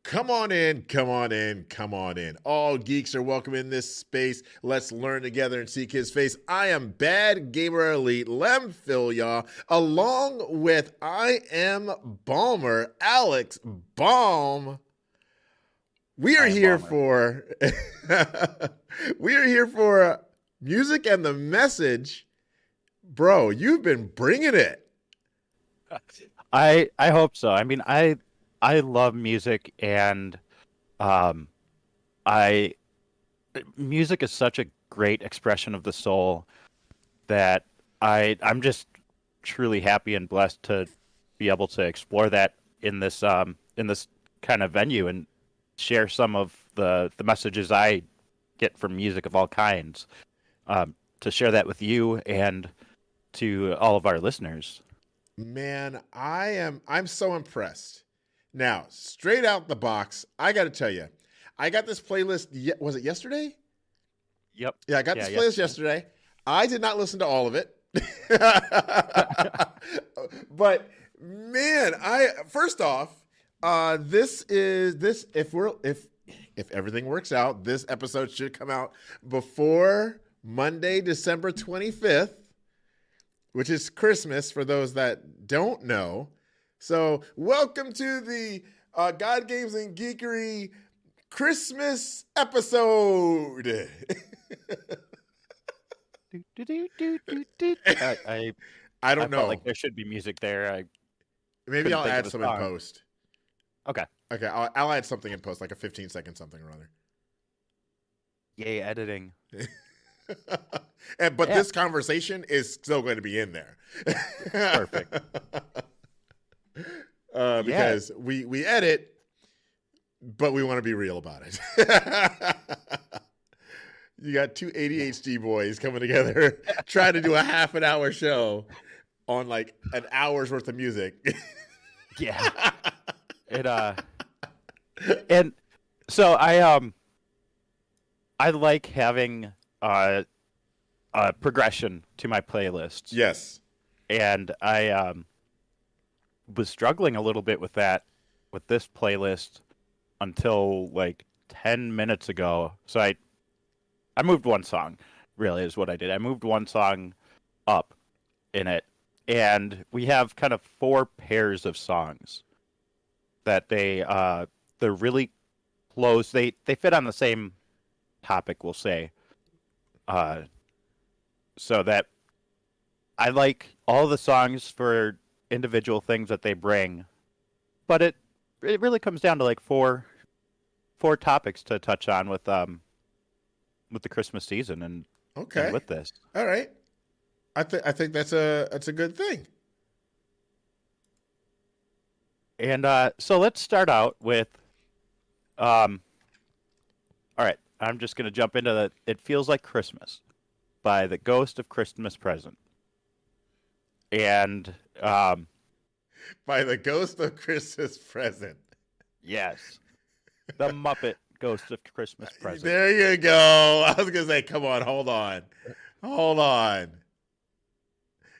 Come on in, come on in, come on in. All geeks are welcome in this space. Let's learn together and seek his face. I am Bad Gamer Elite Lem Phil, y'all, along with IAmBaumer, Alex Baum. We are here for we are here for music and the message. Bro, you've been bringing it. I hope so. I mean, I love music, and I music is such a great expression of the soul that I'm just truly happy and blessed to be able to explore that in this kind of venue and share some of the messages I get from music of all kinds. To share that with you and to all of our listeners. Man, I'm so impressed. Now, straight out the box, I got to tell you, I got this playlist. Was it yesterday? Yep. Yeah, I got this playlist yesterday. I did not listen to all of it. But man, first off, this if everything works out, this episode should come out before Monday, December 25th, which is Christmas for those that don't know. So welcome to the God Games and Geekery Christmas episode. I don't know. Felt like there should be music there. Maybe I'll add some in post. Okay. Okay, I'll add something in post, like a 15-second something or other. Yay, editing. But this conversation is still going to be in there. Perfect. Because we edit, but we want to be real about it. You got two ADHD boys coming together, trying to do a half an hour show on like an hour's worth of music. Yeah. And so I like having a progression to my playlists. Yes. And I was struggling a little bit with that with this playlist until like 10 minutes ago. So I moved one song, really is what I did. I moved one song up in it, and we have kind of four pairs of songs that they're really close. They fit on the same topic, we'll say. So that I like all the songs for individual things that they bring, but it really comes down to like four topics to touch on with the Christmas season and with this. All right. I think that's a good thing. And so let's start out with all right, I'm just going to jump into It Feels Like Christmas by the Ghost of Christmas Present. And by the Ghost of Christmas Present. Yes. The Muppet Ghost of Christmas Present. There you go. I was going to say, come on, hold on.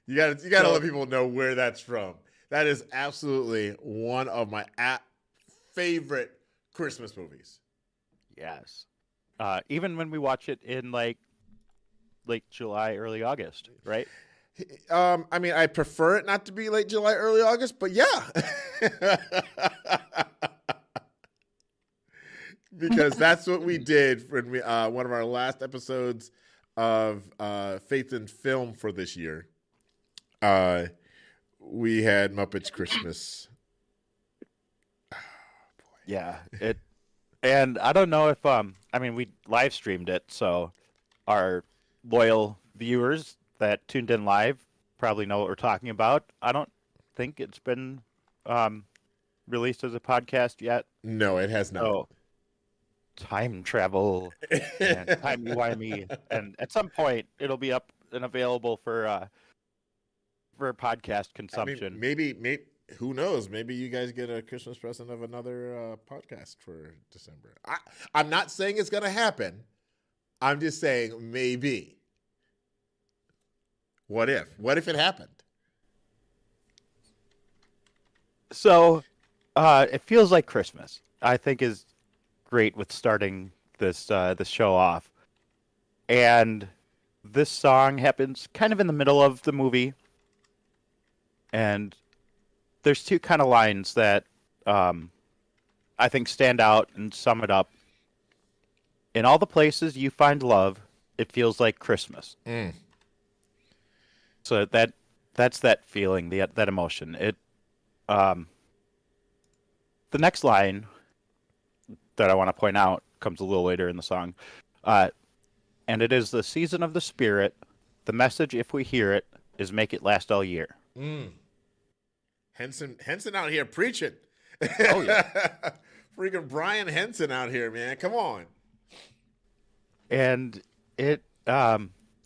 You got to let people know where that's from. That is absolutely one of my favorite Christmas movies. Yes. Even when we watch it in like late July, early August, right? I mean, I prefer it not to be late July, early August, but yeah. Because that's what we did when we one of our last episodes of Faith in Film for this year. We had Muppets Christmas. Oh, boy. Yeah, and I don't know if I mean, we live streamed it, so our loyal viewers that tuned in live probably know what we're talking about. I don't think it's been released as a podcast yet. No, it has not. So, time travel and timey-wimey, and at some point it'll be up and available for podcast consumption. I mean, maybe who knows? Maybe you guys get a Christmas present of another podcast for December. I'm not saying it's going to happen. I'm just saying maybe. What if? What if it happened? So, it feels like Christmas. I think is great with starting this show off. And this song happens kind of in the middle of the movie, and there's two kind of lines that um, I think stand out and sum it up. In all the places you find love, it feels like Christmas. Mm. So that's that feeling, that emotion. Um, the next line that I want to point out comes a little later in the song. Uh, and it is the season of the spirit. The message, if we hear it, is make it last all year. Mm. Henson out here preaching. Oh yeah. Freaking Brian Henson out here, man. Come on. And I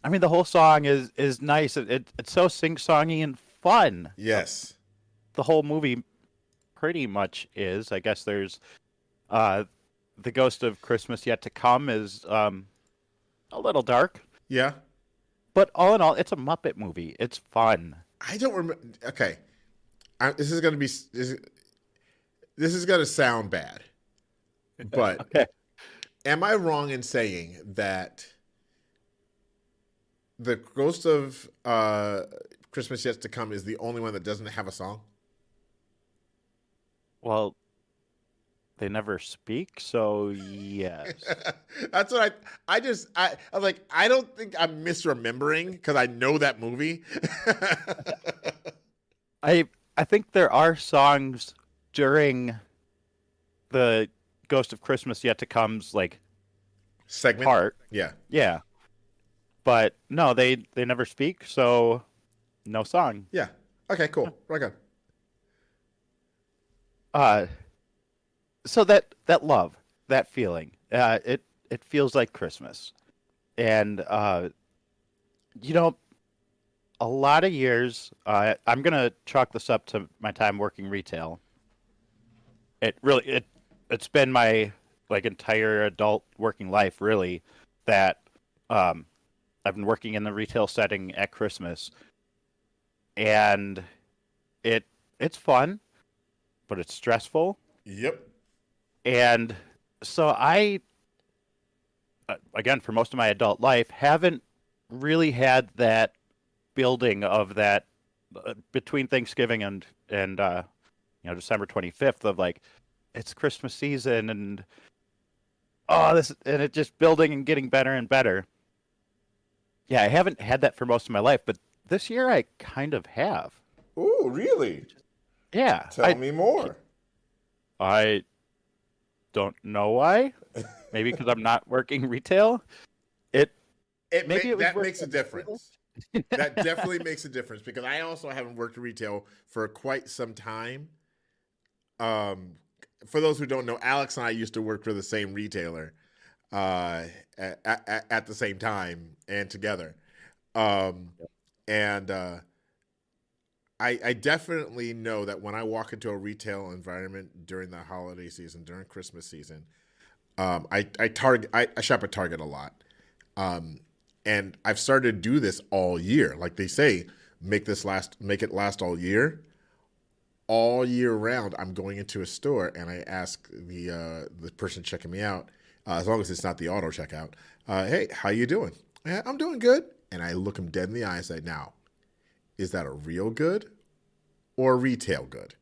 mean, the whole song is nice. It's so sing-songy and fun. Yes. The whole movie pretty much is. I guess there's the Ghost of Christmas Yet to Come is a little dark, Yeah. but all in all, it's a Muppet movie. It's fun. I don't remember. Okay. This is gonna sound bad, but Okay. am I wrong in saying that the Ghost of Christmas Yet to Come is the only one that doesn't have a song? Well, they never speak, so yes. That's what I was like, I don't think I'm misremembering because I know that movie. I think there are songs during the Ghost of Christmas Yet to Come's like Segment. part. Yeah. Yeah. But no, they never speak, so no song. Yeah. Okay, cool. Right on. So that love, that feeling, it feels like Christmas. And you know, a lot of years, I'm gonna chalk this up to my time working retail. It's been my like entire adult working life really that I've been working in the retail setting at Christmas, and it's fun, but it's stressful. Yep. And so again, for most of my adult life, haven't really had that building of that between Thanksgiving and December 25th of like it's Christmas season and this and it just building and getting better and better. Yeah, I haven't had that for most of my life, but this year I kind of have. Ooh, really? Yeah. Tell me more. I don't know why. Maybe because I'm not working retail. That makes a difference. That definitely makes a difference because I also haven't worked retail for quite some time. For those who don't know, Alex and I used to work for the same retailer at the same time and together. And I definitely know that when I walk into a retail environment during the holiday season, during Christmas season, I shop at Target a lot. And I've started to do this all year. Like they say, make it last all year. All year round, I'm going into a store and I ask the person checking me out, as long as it's not the auto checkout, hey, how you doing? Yeah, I'm doing good. And I look them dead in the eye and say, now, is that a real good or a retail good?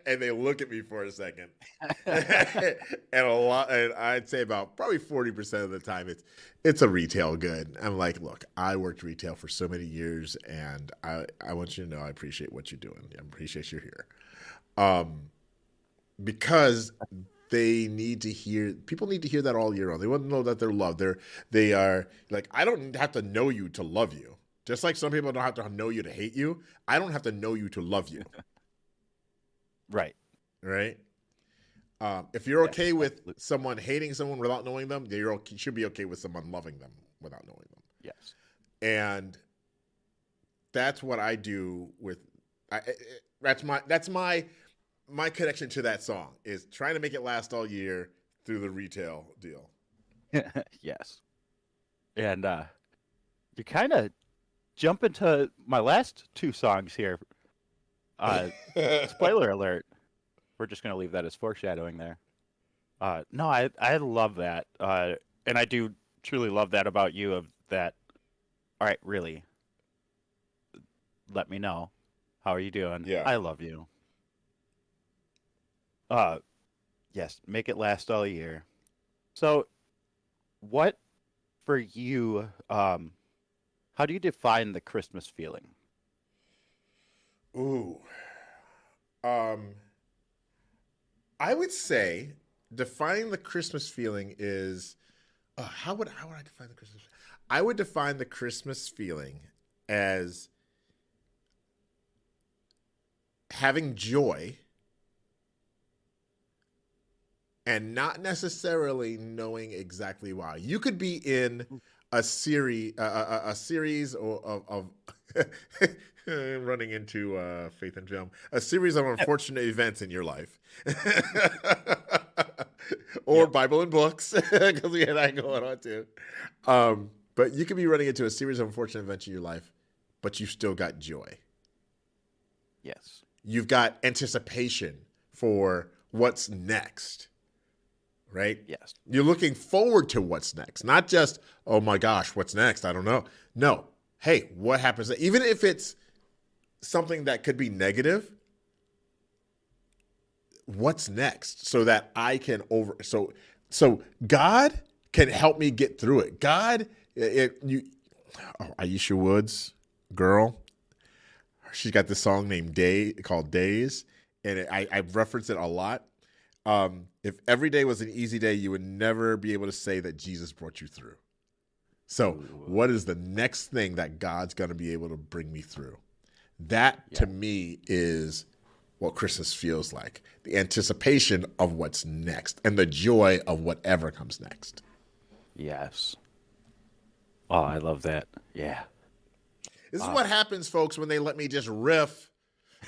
And they look at me for a second. And I'd say about probably 40% of the time it's a retail good. I'm like, look, I worked retail for so many years and I want you to know I appreciate what you're doing. I appreciate you're here. Because people need to hear that all year round. They want to know that they're loved. They are like, I don't have to know you to love you. Just like some people don't have to know you to hate you. I don't have to know you to love you. Right. Right. If you're okay with someone hating someone without knowing them, you should be okay with someone loving them without knowing them. Yes. And that's what I do with. That's my connection to that song is trying to make it last all year through the retail deal. Yes. And you kind of jump into my last two songs here. Spoiler alert we're just gonna leave that as foreshadowing there. No, I love that, and I do truly love that about you. Of that, all right, really, let me know. How are you doing? Yeah. I love you. Uh, yes, make it last all year. So, what for you? How do you define the Christmas feeling? Ooh. Um, I would say defining the Christmas feeling is how would I define the Christmas? I would define the Christmas feeling as having joy and not necessarily knowing exactly why. You could be in a series of running into faith and film, a series of unfortunate events in your life, or Yep. Bible and books, because we had that going on too. But you could be running into a series of unfortunate events in your life, but you still got joy. Yes. You've got anticipation for what's next, right? Yes. You're looking forward to what's next, not just, oh my gosh, what's next? I don't know. No. Hey, what happens? Even if it's something that could be negative, what's next so that I can so God can help me get through it. God, Aisha Woods, girl, she's got this song named called Days, and I've referenced it a lot. If every day was an easy day, you would never be able to say that Jesus brought you through. So, Ooh. what is the next thing that God's going to be able to bring me through? That to me is what Christmas feels like. The anticipation of what's next and the joy of whatever comes next. Yes. Oh, I love that. Yeah. This is what happens, folks, when they let me just riff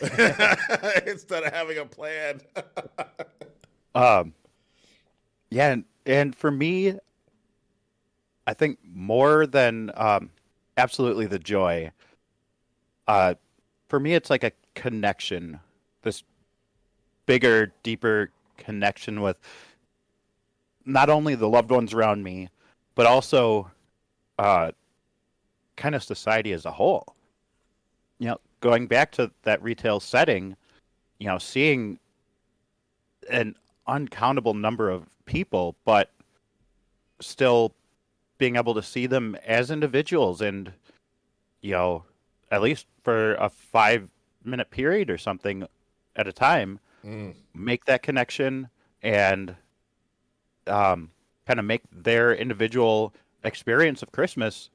instead of having a plan. Um, yeah, and for me, I think more than absolutely the joy. Uh, for me, it's like a connection, this bigger, deeper connection with not only the loved ones around me, but also uh, kind of society as a whole. Going back to that retail setting, seeing an uncountable number of people, but still being able to see them as individuals and, you know, at least for a 5 minute period or something at a time, make that connection and kind of make their individual experience of Christmas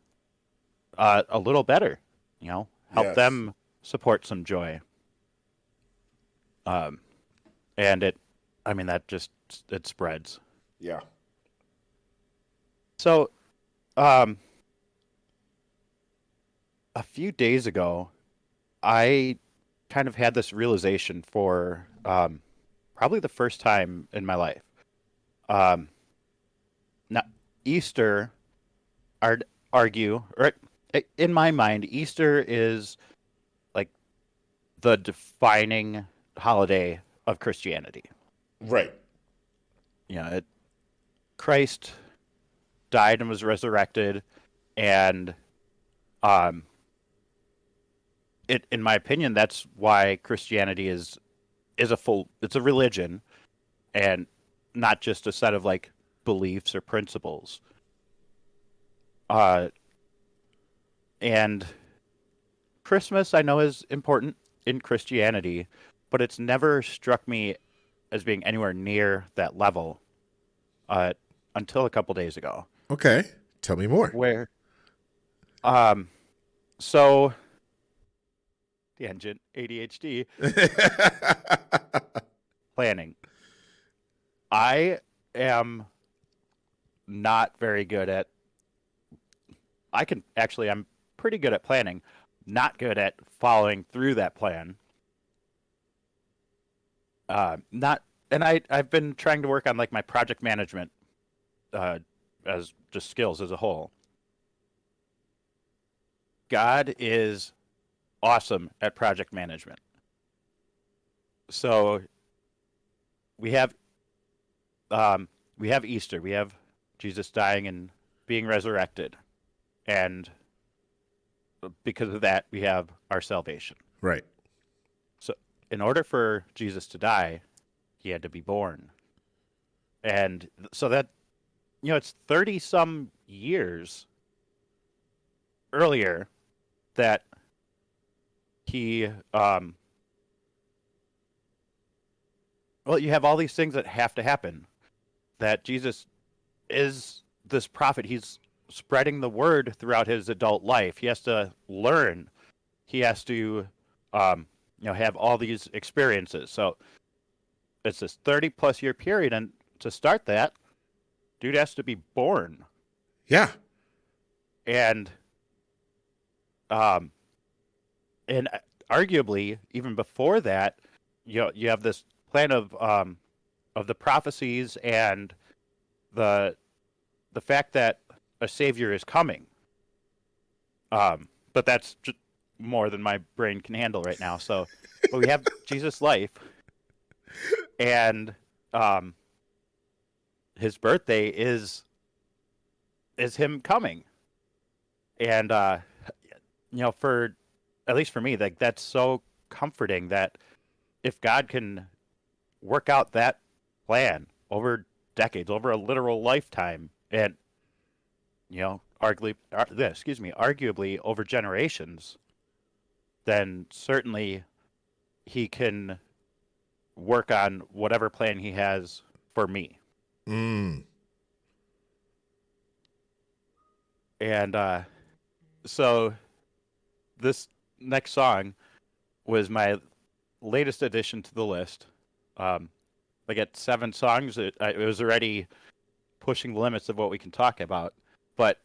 a little better, help Yes. them support some joy. Um, and I mean, it spreads. Yeah. So, um, a few days ago, I kind of had this realization for probably the first time in my life. Um, Now, Easter, I'd argue, or in my mind, Easter is like the defining holiday of Christianity. Right. It, Christ died and was resurrected, and um, in my opinion, that's why Christianity is it's a religion and not just a set of like beliefs or principles. Uh, and Christmas I know is important in Christianity, but it's never struck me as being anywhere near that level uh, until a couple days ago. Okay. Tell me more. Where, um, so tangent, ADHD, planning. I am not very good at. I'm pretty good at planning, not good at following through that plan. Not, and I've been trying to work on like my project management uh, as just skills as a whole. God is awesome at project management. So we have we have Easter. We have Jesus dying and being resurrected, and because of that, we have our salvation. Right. So, in order for Jesus to die, he had to be born, and so that it's 30 some years earlier that he well, you have all these things that have to happen. That Jesus is this prophet. He's spreading the word throughout his adult life. He has to learn. He has to, have all these experiences. So it's this 30-plus-year period, and to start that, dude has to be born. Yeah. And, um, and arguably, even before that, you have this plan of the prophecies and the fact that a savior is coming. But that's just more than my brain can handle right now. So, but we have Jesus' life, and his birthday is him coming, and for at least for me, like that's so comforting that if God can work out that plan over decades, over a literal lifetime, and arguably over generations, then certainly he can work on whatever plan he has for me. Mm. And so this next song was my latest addition to the list. Like at 7 songs, it was already pushing the limits of what we can talk about. But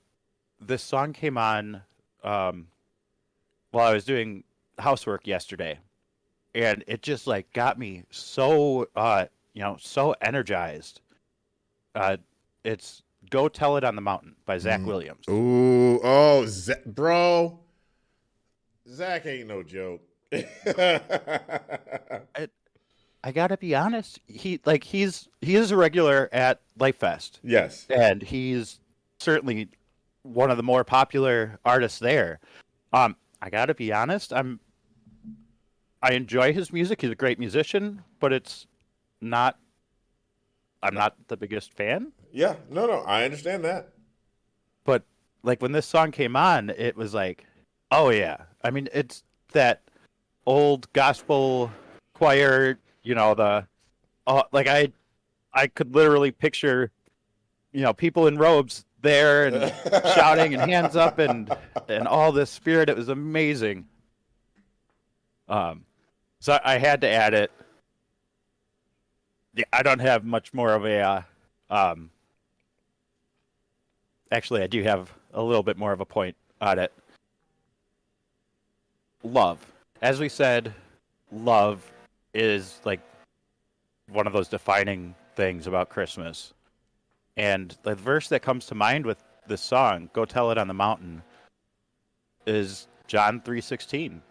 this song came on while I was doing housework yesterday, and it just like got me so so energized. It's "Go Tell It on the Mountain" by Zach Williams. Ooh, oh, bro, Zach ain't no joke. I gotta be honest. He is a regular at Life Fest. Yes, and he's certainly one of the more popular artists there. I gotta be honest. I enjoy his music. He's a great musician, but I'm not the biggest fan. yeah, no, I understand that. But like when this song came on, it was like, oh yeah. I mean, it's that old gospel choir. I could literally picture, people in robes there and shouting and hands up and all this spirit. It was amazing. So I had to add it. Yeah, I don't have much more of a. Actually, I do have a little bit more of a point on it. Love, as we said, love is like one of those defining things about Christmas. And the verse that comes to mind with this song, "Go Tell It on the Mountain," is John 3:16.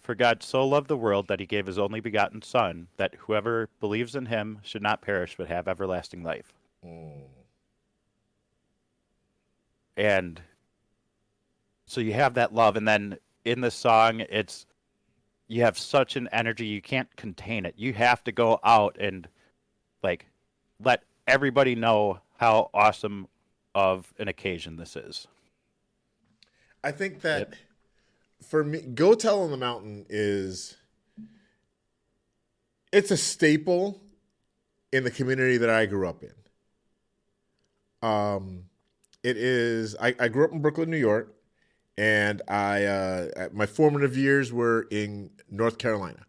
For God so loved the world that he gave his only begotten Son, that whoever believes in him should not perish but have everlasting life. And so you have that love, and then in the song, you have such an energy, you can't contain it. You have to go out and like let everybody know how awesome of an occasion this is. I think that for me, "Go Tell on the Mountain" it's a staple in the community that I grew up in. It is. I grew up in Brooklyn, New York, and my formative years were in North Carolina,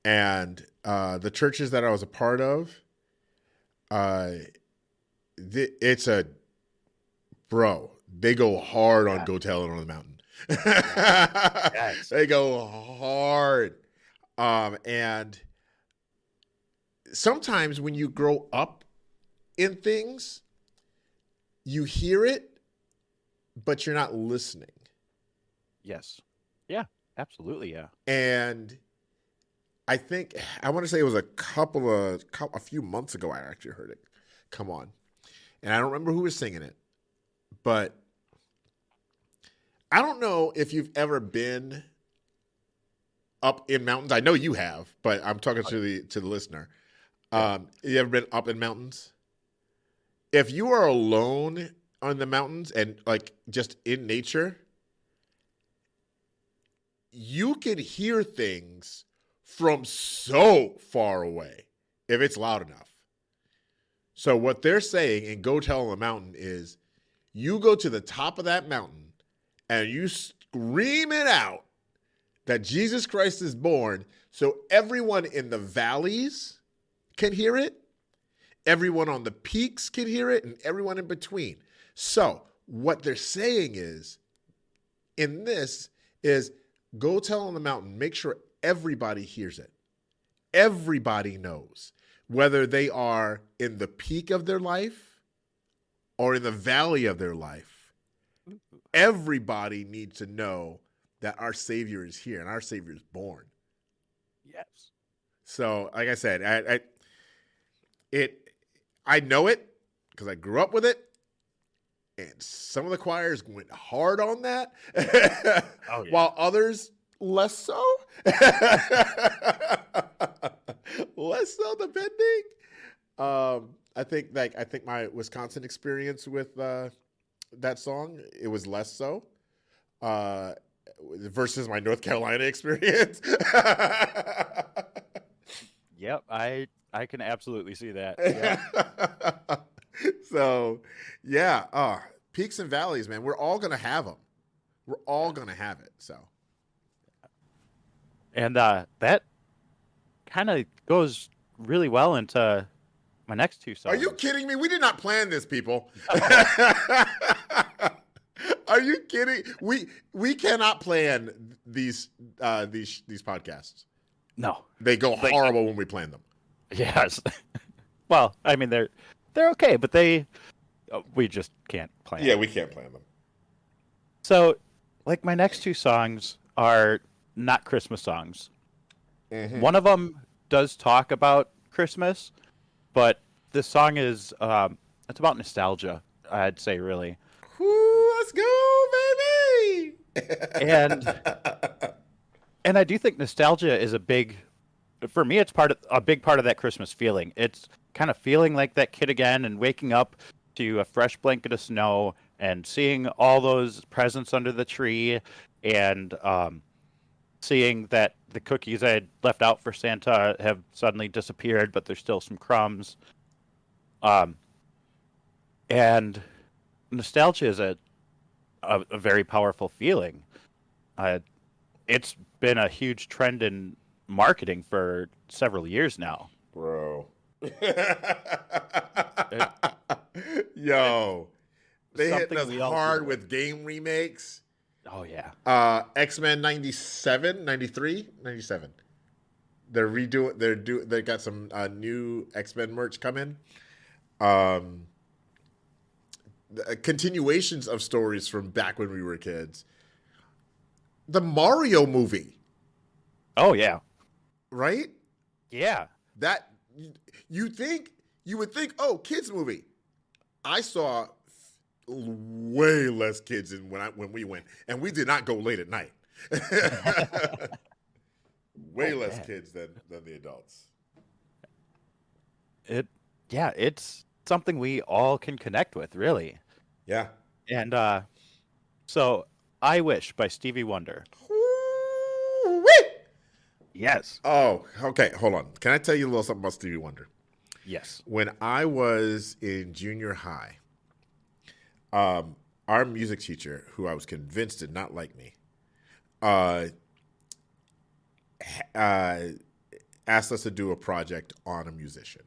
and the churches that I was a part of, it's a bro. They go hard on "Go Tell It on the Mountain." Yes. They go hard, and sometimes when you grow up in things, you hear it, but you're not listening. Yes. Yeah, absolutely. Yeah. And I think I want to say it was a few months ago. I actually heard it. Come on, and I don't remember who was singing it, but I don't know if you've ever been up in mountains. I know you have, but I'm talking to the listener. You ever been up in mountains? If you are alone on the mountains and like just in nature, you can hear things from so far away if it's loud enough. So what they're saying in Go Tell on the Mountain is you go to the top of that mountain and you scream it out that Jesus Christ is born so everyone in the valleys can hear it, everyone on the peaks can hear it, and everyone in between. So what they're saying is, in this, is go tell on the mountain, make sure everybody hears it. Everybody knows, whether they are in the peak of their life or in the valley of their life. Everybody needs to know that our Savior is here and our Savior is born. Yes. So, like I said, I know it because I grew up with it, and some of the choirs went hard on that, Oh, yeah. while others less so. Less so, depending. I think my Wisconsin experience with that song, it was less so. Versus my North Carolina experience. Yep, I can absolutely see that. Yep. So, yeah, peaks and valleys, man. We're all gonna have them. We're all gonna have it. So, And that kind of goes really well into my next two songs. are you kidding me? We did not plan this, people. Are you kidding? We cannot plan these podcasts. No. They go horrible when we plan them. Yes. Well, I mean they're okay, but we just can't plan. Yeah, we can't plan them. So, like my next two songs are not Christmas songs. Mm-hmm. One of them does talk about Christmas, but this song is it's about nostalgia, I'd say, really. Ooh, let's go, baby! And I do think nostalgia is for me, it's a big part of that Christmas feeling. It's kind of feeling like that kid again and waking up to a fresh blanket of snow and seeing all those presents under the tree and seeing that the cookies I had left out for Santa have suddenly disappeared, but there's still some crumbs. And nostalgia is a very powerful feeling. It's been a huge trend in marketing for several years now. Bro. Yo. They hit us hard with game remakes. Oh, yeah. X-Men 97, 93, 97. They got some new X-Men merch coming. Continuations of stories from back when we were kids. The Mario movie. Oh, yeah. Right? Yeah. That you would think, oh, kids movie. I saw way less kids than when we went, and we did not go late at night. Way less kids than the adults. It's something we all can connect with, really. Yeah. And so I Wish by Stevie Wonder. Woo-wee! Yes. Oh, okay. Hold on. Can I tell you a little something about Stevie Wonder? Yes. When I was in junior high, our music teacher, who I was convinced did not like me, asked us to do a project on a musician.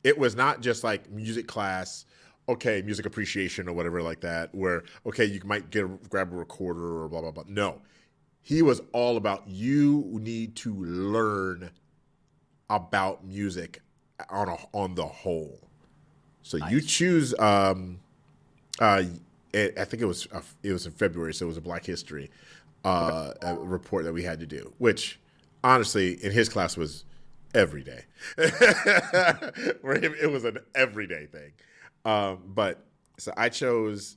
It was not just like music class, okay, music appreciation or whatever like that, where, okay, you might grab a recorder or blah, blah, blah. No. He was all about you need to learn about music on the whole. So nice. You choose. I think it was in February, so it was a Black History report that we had to do, which honestly, in his class was every day. For him, it was an everyday thing. But so I chose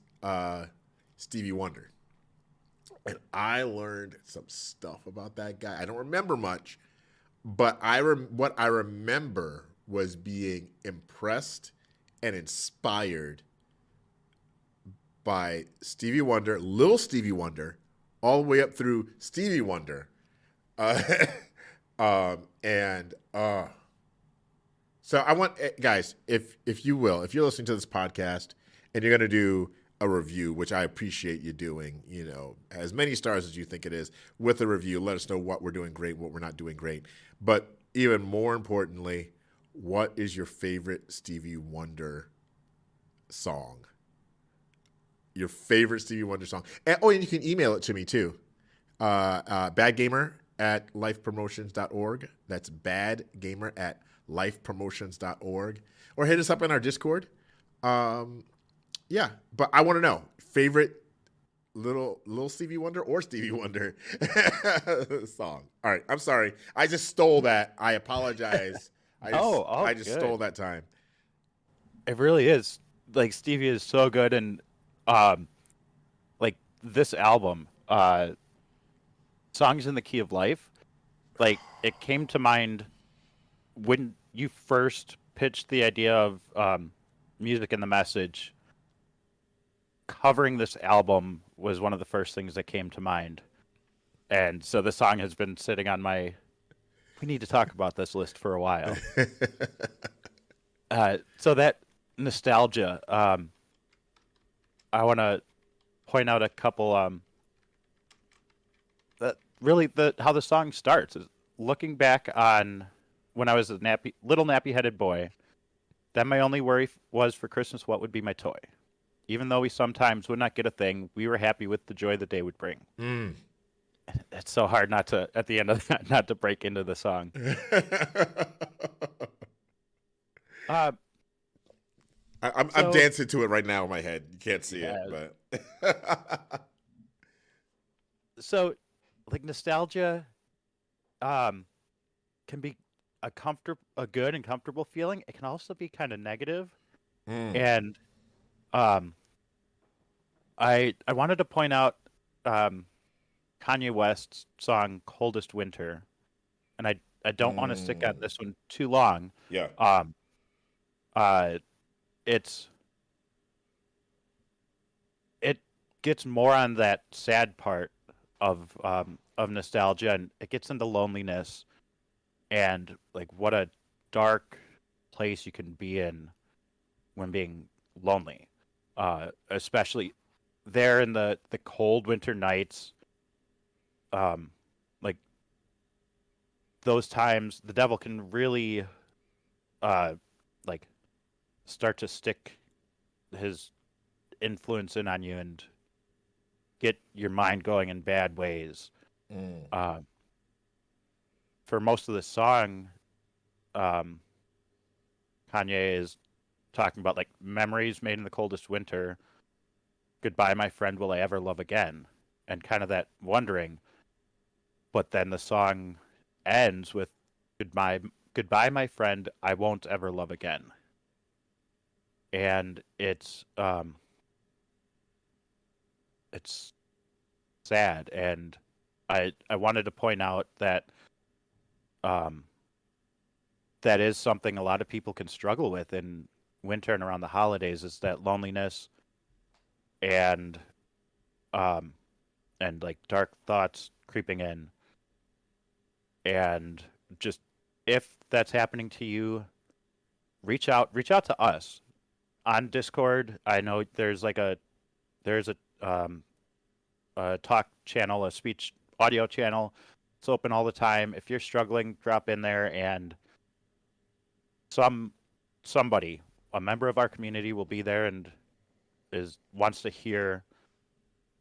Stevie Wonder, and I learned some stuff about that guy. I don't remember much, but what I remember was being impressed and inspired by Stevie Wonder, Little Stevie Wonder, all the way up through Stevie Wonder. Uh, and so I want guys, if you will, if you're listening to this podcast and you're going to do a review, which I appreciate you doing, as many stars as you think it is, with a review, let us know what we're doing great, what we're not doing great. But even more importantly, what is your favorite Stevie Wonder song? Your favorite Stevie Wonder song. And you can email it to me too. Badgamer@lifepromotions.org. That's badgamer@lifepromotions.org. Or hit us up in our Discord. Yeah, but I want to know favorite little Stevie Wonder or Stevie Wonder song. All right, I'm sorry. I just stole that. I apologize. I just Good. stole that time. It really is. Like Stevie is so good, and like this album, Songs in the Key of Life, like it came to mind when you first pitched the idea of music and the message. Covering this album was one of the first things that came to mind. And so the song has been sitting on my we need to talk about this list for a while. So that nostalgia, I want to point out a couple that really how the song starts is looking back on when I was a little nappy-headed boy. Then my only worry was for Christmas what would be my toy. Even though we sometimes would not get a thing, we were happy with the joy the day would bring. It's so hard not to, at the end of that, not to break into the song. I'm dancing to it right now in my head. You can't see it, but so, like nostalgia, can be a good and comfortable feeling. It can also be kind of negative, and I wanted to point out Kanye West's song "Coldest Winter," and I don't want to stick on this one too long. Yeah. It gets more on that sad part of nostalgia, and it gets into loneliness and like what a dark place you can be in when being lonely, especially there in the cold winter nights. Like those times, the devil can really like start to stick his influence in on you and get your mind going in bad ways. For most of the song, Kanye is talking about like memories made in the coldest winter. Goodbye, my friend, will I ever love again? And kind of that wondering. But then the song ends with goodbye, my friend, I won't ever love again. And it's sad, and I wanted to point out that that is something a lot of people can struggle with in winter and around the holidays, is that loneliness and like dark thoughts creeping in. And just if that's happening to you, reach out to us on Discord. I know there's a talk channel, a speech audio channel. It's open all the time. If you're struggling, drop in there, and somebody, a member of our community, will be there and wants to hear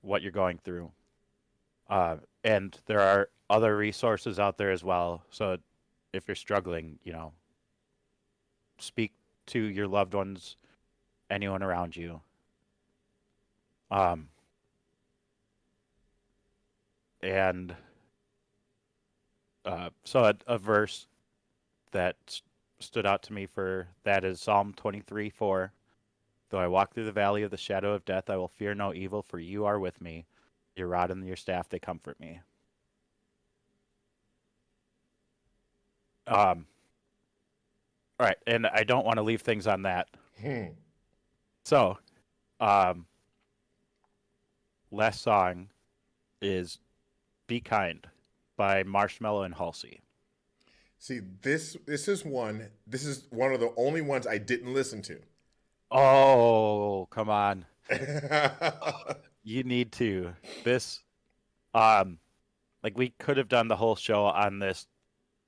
what you're going through. And there are other resources out there as well. So if you're struggling, speak to your loved ones, anyone around you. And So a verse that stood out to me for that is Psalm 23:4. Though I walk through the valley of the shadow of death, I will fear no evil, for you are with me. Your rod and your staff, they comfort me. All right, and I don't want to leave things on that. So, um, last song is "Be Kind" by Marshmello and Halsey. See, this is one. This is one of the only ones I didn't listen to. Oh, come on! You need to. This, um, like we could have done the whole show on this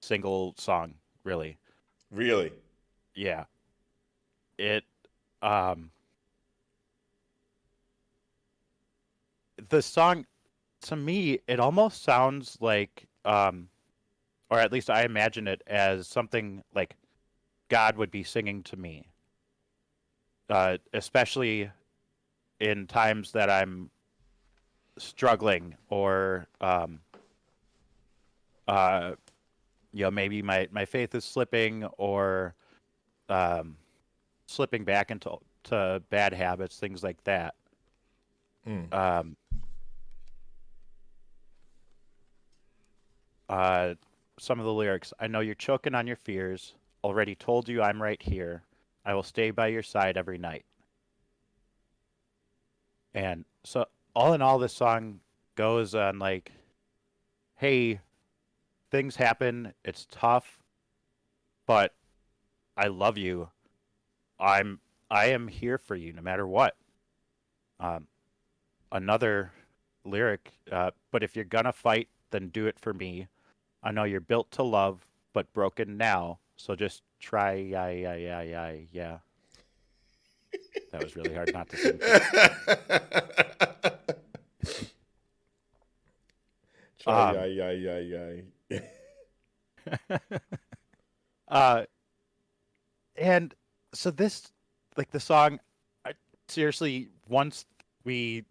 single song. Really, Really? yeah. It, um, the song to me, it almost sounds like, or at least I imagine it as something like God would be singing to me, especially in times that I'm struggling or, uh, maybe my faith is slipping or um, slipping back into bad habits, things like that. Mm. Um, uh, some of the lyrics. I know you're choking on your fears. Already told you I'm right here. I will stay by your side every night. And so, all in all, this song goes on like, hey, things happen. It's tough, but I love you. I'm I am here for you no matter what. Um, Another lyric, but if you're gonna fight, then do it for me. I know you're built to love, but broken now. So just try, yeah. That was really hard not to sing to. Try, Um, yeah. uh, and so this, like the song, seriously, once we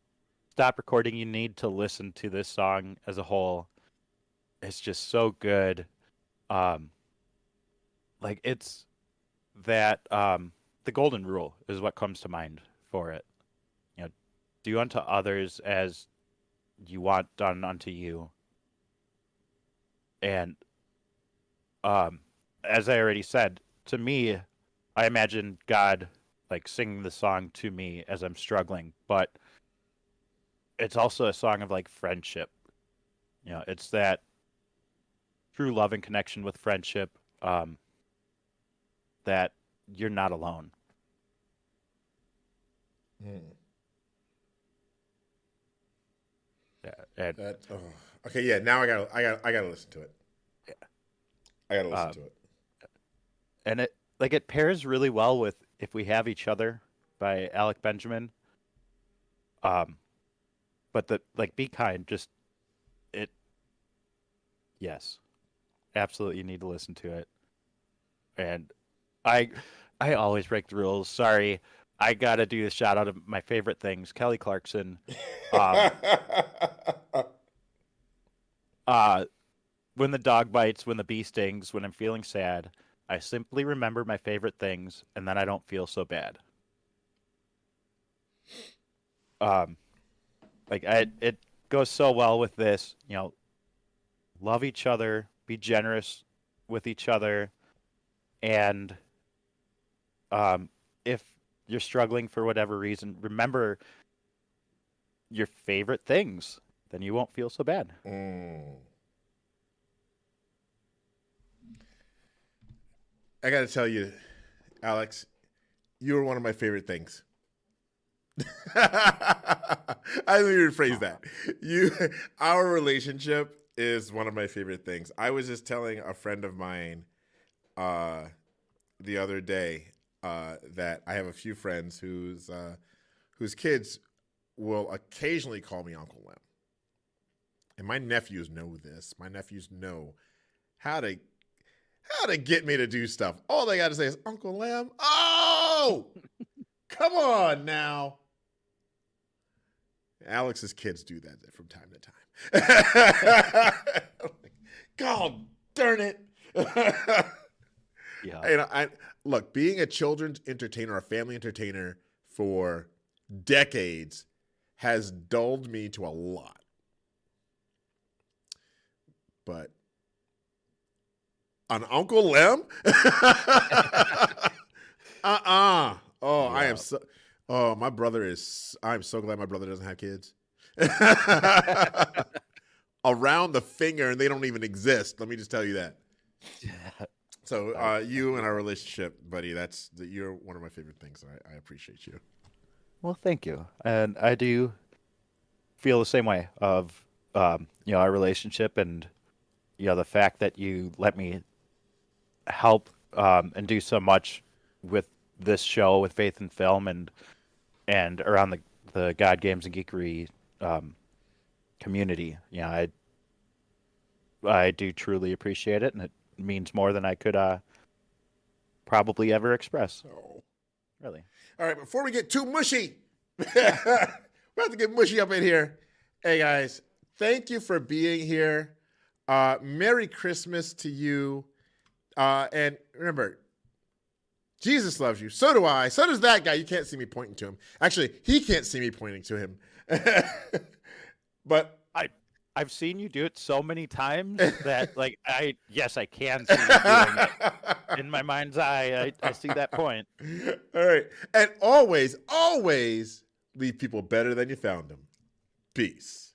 stop recording, you need to listen to this song as a whole. It's just so good. Um, like it's that the golden rule is what comes to mind for it. You know, do unto others as you want done unto you. And as I already said, to me, I imagine God like singing the song to me as I'm struggling, but it's also a song of like friendship. It's that true love and connection with friendship, that you're not alone. Mm. Yeah, and That. Oh. Okay. Yeah. Now I gotta listen to it. yeah, I gotta listen um, to it. and it pairs really well with "If We Have Each Other" by Alec Benjamin. Um, but the like, "Be Kind," just it. Yes, absolutely, you need to listen to it. And I I always break the rules. Sorry. I gotta do a shout out of my favorite things. Kelly Clarkson. Um uh when the dog bites, when the bee stings, when I'm feeling sad, I simply remember my favorite things and then I don't feel so bad. Um it goes so well with this, love each other, be generous with each other, and if you're struggling for whatever reason, remember your favorite things, then you won't feel so bad. Mm. I gotta tell you, Alex, you were one of my favorite things. I need to rephrase that. You, our relationship is one of my favorite things. I was just telling a friend of mine uh, the other day that I have a few friends whose kids will occasionally call me Uncle Lem, and my nephews know this. My nephews know how to get me to do stuff. All they got to say is Uncle Lem. Oh, come on now. Alex's kids do that from time to time. God darn it. Yeah. You know, look, being a children's entertainer, a family entertainer for decades has dulled me to a lot. But on Uncle Lem? Oh, I am so. Oh, my brother is. I'm so glad my brother doesn't have kids. Around the finger, and they don't even exist. Let me just tell you that. So, you and our relationship, buddy, you're one of my favorite things. I appreciate you. Well, thank you. And I do feel the same way of our relationship, and the fact that you let me help and do so much with this show, with Faith and Film, and around the God Games and Geekery community. I do truly appreciate it, and it means more than I could probably ever express. Oh. Really. All right, before we get too mushy, we're about to get mushy up in here. Hey, guys, thank you for being here. Merry Christmas to you. And remember, Jesus loves you. So do I. So does that guy. You can't see me pointing to him. Actually, he can't see me pointing to him. But I've seen you do it so many times that, I can see you doing it. In my mind's eye, I see that point. All right. And always, always leave people better than you found them. Peace.